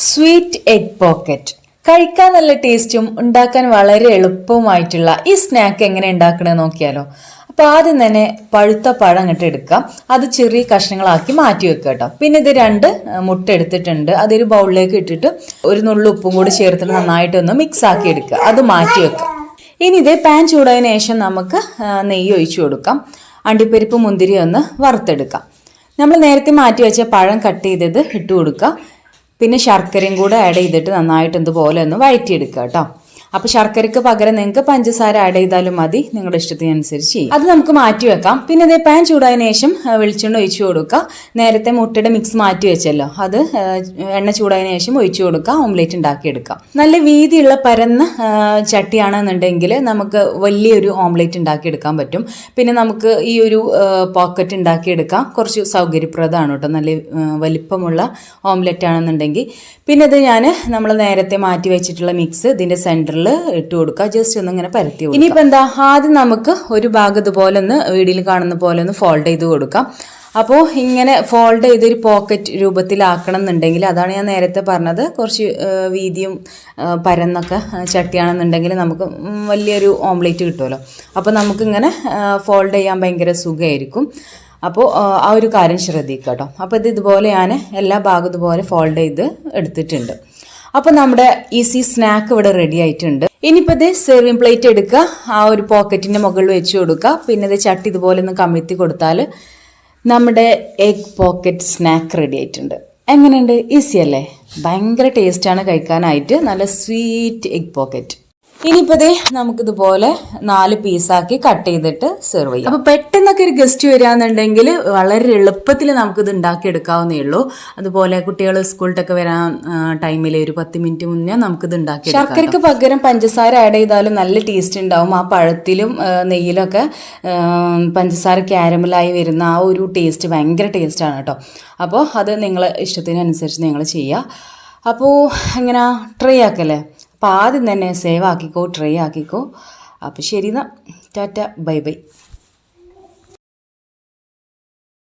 Sweet egg pocket കഴിക്കാൻ നല്ല ടേസ്റ്റും ഉണ്ടാക്കാൻ വളരെ എളുപ്പവുമായിട്ടുള്ള ഈ സ്നാക്ക് എങ്ങനെ ഉണ്ടാക്കണമെന്ന് നോക്കിയാലോ. അപ്പോൾ ആദ്യം തന്നെ പഴുത്ത പഴം അങ്ങോട്ട് എടുക്കാം, അത് ചെറിയ കഷ്ണങ്ങളാക്കി മാറ്റി വെക്കുക കേട്ടോ. പിന്നെ ഇത് 2 മുട്ട എടുത്തിട്ടുണ്ട്, അതൊരു ബൗളിലേക്ക് ഇട്ടിട്ട് ഒരു നുള്ളു ഉപ്പും കൂടി ചേർത്തിട്ട് നന്നായിട്ടൊന്ന് മിക്സ് ആക്കി എടുക്കുക, അത് മാറ്റി വെക്കുക. ഇനി ഇതേ പാൻ ചൂടായതിനു ശേഷം നമുക്ക് നെയ്യ് ഒഴിച്ചു കൊടുക്കാം. അണ്ടിപ്പരിപ്പ് മുന്തിരി ഒന്ന് വറുത്തെടുക്കാം. നമ്മൾ നേരത്തെ മാറ്റി വെച്ച പഴം കട്ട് ചെയ്തത് ഇട്ട് കൊടുക്കുക. പിന്നെ ശർക്കരയും കൂടെ ആഡ് ചെയ്തിട്ട് നന്നായിട്ട് ഇതുപോലെ ഒന്ന് വഴറ്റിയെടുക്കുക കേട്ടോ. അപ്പോൾ ശർക്കരയ്ക്ക് പകരം നിങ്ങൾക്ക് പഞ്ചസാര ആഡ് ചെയ്താലും മതി, നിങ്ങളുടെ ഇഷ്ടത്തിനനുസരിച്ച് ചെയ്യും. അത് നമുക്ക് മാറ്റി വെക്കാം. പിന്നെ ഇതേ പാൻ ചൂടായതിനു ശേഷം വെളിച്ചെണ്ണ ഒഴിച്ചു കൊടുക്കുക. നേരത്തെ മുട്ടയുടെ മിക്സ് മാറ്റി വെച്ചല്ലോ, അത് എണ്ണ ചൂടായതിനു ശേഷം ഒഴിച്ചു കൊടുക്കുക. ഓംലേറ്റ് ഉണ്ടാക്കിയെടുക്കാം. നല്ല വീതിയുള്ള പരന്ന ചട്ടിയാണെന്നുണ്ടെങ്കിൽ നമുക്ക് വലിയൊരു ഓംലേറ്റ് ഉണ്ടാക്കിയെടുക്കാൻ പറ്റും. പിന്നെ നമുക്ക് ഈ ഒരു പോക്കറ്റ് ഉണ്ടാക്കിയെടുക്കാം, കുറച്ച് സൗകര്യപ്രദമാണ് കേട്ടോ. നല്ല വലിപ്പമുള്ള ഓംലെറ്റ് ആണെന്നുണ്ടെങ്കിൽ. പിന്നെ ഇത് നമ്മൾ നേരത്തെ മാറ്റി വെച്ചിട്ടുള്ള മിക്സ് ഇതിൻ്റെ സെൻറ്ററിൽ ഇട്ട് കൊടുക്കുക. ജസ്റ്റ് ഒന്ന് ഇങ്ങനെ പരത്തി കൊടുക്കുക. ഇനിയിപ്പോൾ എന്താ, ആദ്യം നമുക്ക് ഒരു ഭാഗം ഇതുപോലെ ഒന്ന് വീഡിയോയിൽ കാണുന്ന പോലെ ഒന്ന് ഫോൾഡ് ചെയ്ത് കൊടുക്കാം. അപ്പോൾ ഇങ്ങനെ ഫോൾഡ് ചെയ്തൊരു പോക്കറ്റ് രൂപത്തിലാക്കണം എന്നുണ്ടെങ്കിൽ, അതാണ് ഞാൻ നേരത്തെ പറഞ്ഞത്, കുറച്ച് വീതിയും പരന്നൊക്കെ ചട്ടിയാണെന്നുണ്ടെങ്കിൽ നമുക്ക് വലിയൊരു ഓംലേറ്റ് കിട്ടുമല്ലോ. അപ്പോൾ നമുക്കിങ്ങനെ ഫോൾഡ് ചെയ്യാൻ ഭയങ്കര സുഖമായിരിക്കും. അപ്പോൾ ആ ഒരു കാര്യം ശ്രദ്ധിക്കുക കേട്ടോ. അപ്പോൾ ഇതുപോലെ ഞാൻ എല്ലാ ഭാഗവും ഇതുപോലെ ഫോൾഡ് ചെയ്ത് എടുത്തിട്ടുണ്ട്. അപ്പോൾ നമ്മുടെ ഈസി സ്നാക്ക് ഇവിടെ റെഡി ആയിട്ടുണ്ട്. ഇനിയിപ്പോൾ ഇത് സെർവിങ് പ്ലേറ്റ് എടുക്കുക, ആ ഒരു പോക്കറ്റിൻ്റെ മുകളിൽ വെച്ച് കൊടുക്കുക. പിന്നെ ഇത് ചട്ടി ഇതുപോലെ ഒന്ന് കമിഴ്ത്തി കൊടുത്താൽ നമ്മുടെ എഗ് പോക്കറ്റ് സ്നാക്ക് റെഡി ആയിട്ടുണ്ട്. എങ്ങനെയുണ്ട്? ഈസി അല്ലേ? ഭയങ്കര ടേസ്റ്റാണ് കഴിക്കാനായിട്ട്. നല്ല സ്വീറ്റ് എഗ് പോക്കറ്റ്. ഇനിയിപ്പോൾ നമുക്കിതുപോലെ 4 പീസാക്കി കട്ട് ചെയ്തിട്ട് സെർവ് ചെയ്യാം. അപ്പോൾ പെട്ടെന്നൊക്കെ ഒരു ഗസ്റ്റ് വരികയാണെന്നുണ്ടെങ്കിൽ വളരെ എളുപ്പത്തിൽ നമുക്കിത് ഉണ്ടാക്കിയെടുക്കാവുന്നേ ഉള്ളൂ. അതുപോലെ കുട്ടികൾ സ്കൂളിലൊക്കെ വരാൻ ടൈമിൽ ഒരു 10 മിനിറ്റ് മുന്നേ നമുക്കിത് ഉണ്ടാക്കി. ശർക്കരയ്ക്ക് പകരം പഞ്ചസാര ആഡ് ചെയ്താലും നല്ല ടേസ്റ്റ് ഉണ്ടാവും. ആ പഴത്തിലും നെയ്യിലൊക്കെ പഞ്ചസാര ക്യാരമലായി വരുന്ന ആ ഒരു ടേസ്റ്റ് ഭയങ്കര ടേസ്റ്റാണ് കേട്ടോ. അപ്പോൾ അത് നിങ്ങളെ ഇഷ്ടത്തിനനുസരിച്ച് നിങ്ങൾ ചെയ്യുക. അപ്പോൾ ഇങ്ങനെ ട്രൈ ആക്കല്ലേ. അപ്പോൾ ആദ്യം തന്നെ സേവ് ആക്കിക്കോ, ട്രൈ ആക്കിക്കോ. അപ്പോൾ ശരി എന്നാൽ, ടാറ്റ, ബൈ ബൈ.